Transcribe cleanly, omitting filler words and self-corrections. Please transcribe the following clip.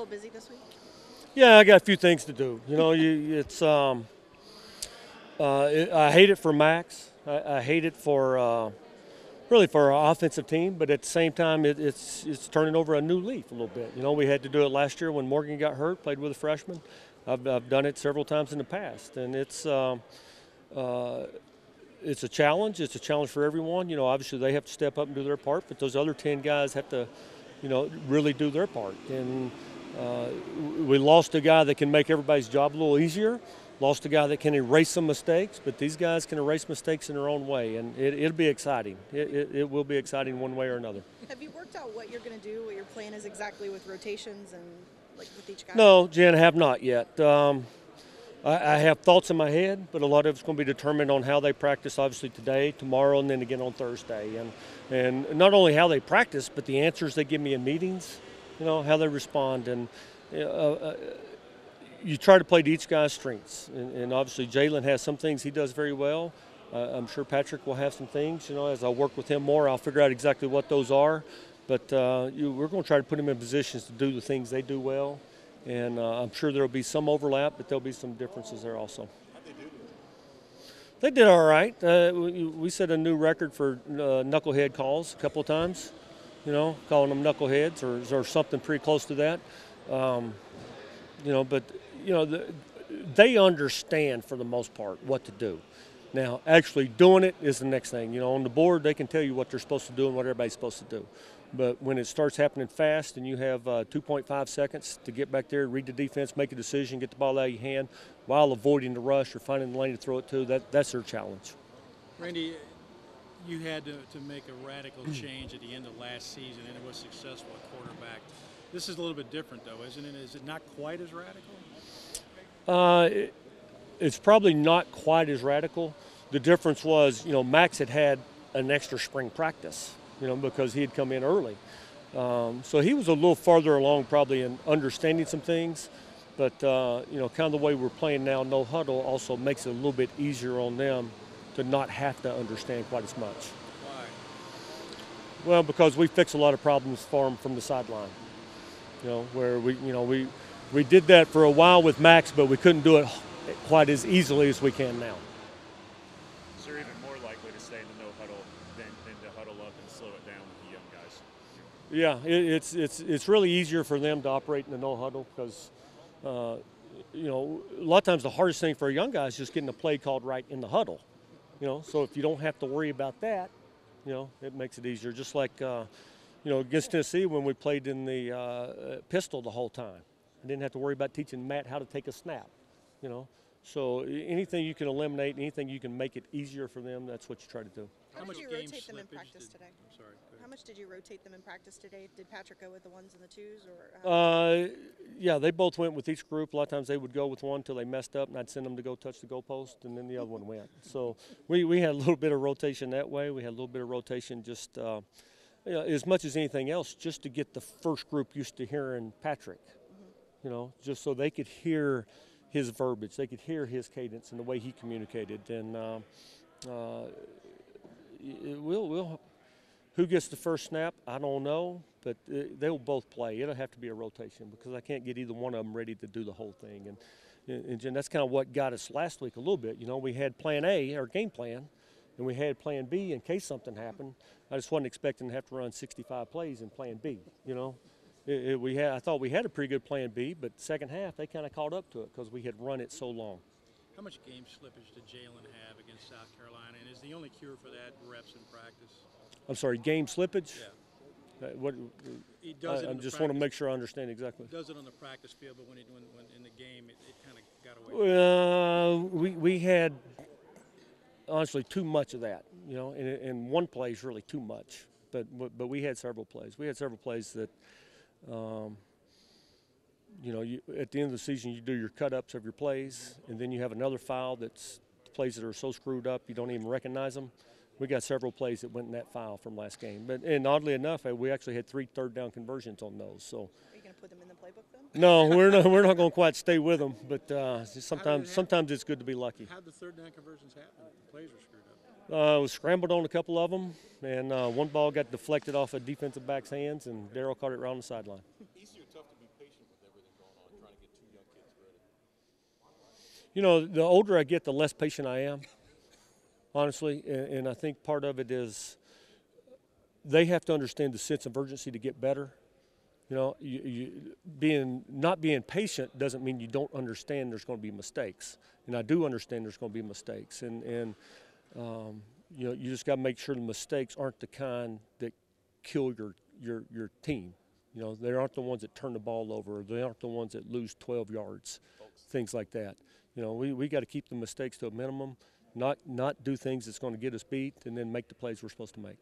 little busy this week? Yeah, I got a few things to do. I hate it for Max. I hate it for really for our offensive team, but at the same time, it's turning over a new leaf a little bit. We had to do it last year when Morgan got hurt, played with a freshman. I've done it several times in the past, and it's a challenge. It's a challenge for everyone. Obviously they have to step up and do their part, but those other 10 guys have to, really do their part. And we lost a guy that can make everybody's job a little easier. Lost a guy that can erase some mistakes, but these guys can erase mistakes in their own way, and it'll be exciting. It will be exciting one way or another. Have you worked out what you're going to do, what your plan is exactly with rotations and like with each guy? No, Jen, I have not yet. I have thoughts in my head, but a lot of it's going to be determined on how they practice, obviously today, tomorrow, and then again on Thursday. And not only how they practice, but the answers they give me in meetings, how they respond. And you try to play to each guy's strengths. And obviously Jalen has some things he does very well. I'm sure Patrick will have some things. As I work with him more, I'll figure out exactly what those are. But we're going to try to put him in positions to do the things they do well. And I'm sure there will be some overlap, but there'll be some differences there also. How'd they do? They did all right. We set a new record for knucklehead calls a couple of times, calling them knuckleheads or something pretty close to that. But they understand for the most part what to do. Now, actually doing it is the next thing. On the board, they can tell you what they're supposed to do and what everybody's supposed to do. But when it starts happening fast and you have 2.5 seconds to get back there, read the defense, make a decision, get the ball out of your hand while avoiding the rush or finding the lane to throw it to, that's their challenge. Randy, you had to make a radical change at the end of last season, and it was successful at quarterback. This is a little bit different, though, isn't it? Is it not quite as radical? It's probably not quite as radical. The difference was, Max had an extra spring practice, because he had come in early. So he was a little farther along probably in understanding some things. But, kind of the way we're playing now, no huddle, also makes it a little bit easier on them to not have to understand quite as much. Why? Well, because we fix a lot of problems for them from the sideline. Where we did that for a while with Max, but we couldn't do it quite as easily as we can now. So you're even more likely to stay in the no huddle than to huddle up and slow it down with the young guys. Yeah, it's really easier for them to operate in the no huddle because, a lot of times the hardest thing for a young guy is just getting the play called right in the huddle. So if you don't have to worry about that, it makes it easier. Just like, against Tennessee when we played in the pistol the whole time. I didn't have to worry about teaching Matt how to take a snap, So anything you can eliminate, anything you can make it easier for them, that's what you try to do. How much did you rotate them in practice today? I'm sorry. How much did you rotate them in practice today? Did Patrick go with the ones and the twos, or? Yeah, they both went with each group. A lot of times they would go with one until they messed up, and I'd send them to go touch the goalpost, and then the other one went. So we had a little bit of rotation that way. We had a little bit of rotation just as much as anything else, just to get the first group used to hearing Patrick. Just so they could hear his verbiage, they could hear his cadence and the way he communicated. And who gets the first snap, I don't know, but they'll both play. It'll have to be a rotation because I can't get either one of them ready to do the whole thing. And Jen, that's kind of what got us last week a little bit. We had plan A, our game plan, and we had plan B in case something happened. I just wasn't expecting to have to run 65 plays in plan B, I thought we had a pretty good plan B, but second half they kind of caught up to it because we had run it so long. How much game slippage did Jalen have against South Carolina, and is the only cure for that reps in practice? I'm sorry, game slippage? Yeah. What? He does it I in the just want to practice- make sure I understand exactly. He does it on the practice field, but when in the game, it kind of got away. We had honestly too much of that, and one play is really too much. But we had several plays. We had several plays that. At the end of the season, you do your cut-ups of your plays, and then you have another file that's plays that are so screwed up you don't even recognize them. We got several plays that went in that file from last game. And oddly enough, we actually had 3 third-down conversions on those. So. Are you going to put them in the playbook then? No, we're not going to quite stay with them, but sometimes it's good to be lucky. How'd the third down conversions happen? The plays were screwed up. Was scrambled on a couple of them, and one ball got deflected off a defensive back's hands, and Darryl caught it around the sideline. Easy or tough to be patient patient with everything going on, trying to get two young kids ready? You know, the older I get, the less patient I am, honestly. And I think part of it is they have to understand the sense of urgency to get better. You know, not being patient doesn't mean you don't understand there's going to be mistakes. And I do understand there's going to be mistakes. And you know, you just got to make sure the mistakes aren't the kind that kill your team. You know, they aren't the ones that turn the ball over. They aren't the ones that lose 12 yards, things like that. You know, we got to keep the mistakes to a minimum, not do things that's going to get us beat, and then make the plays we're supposed to make.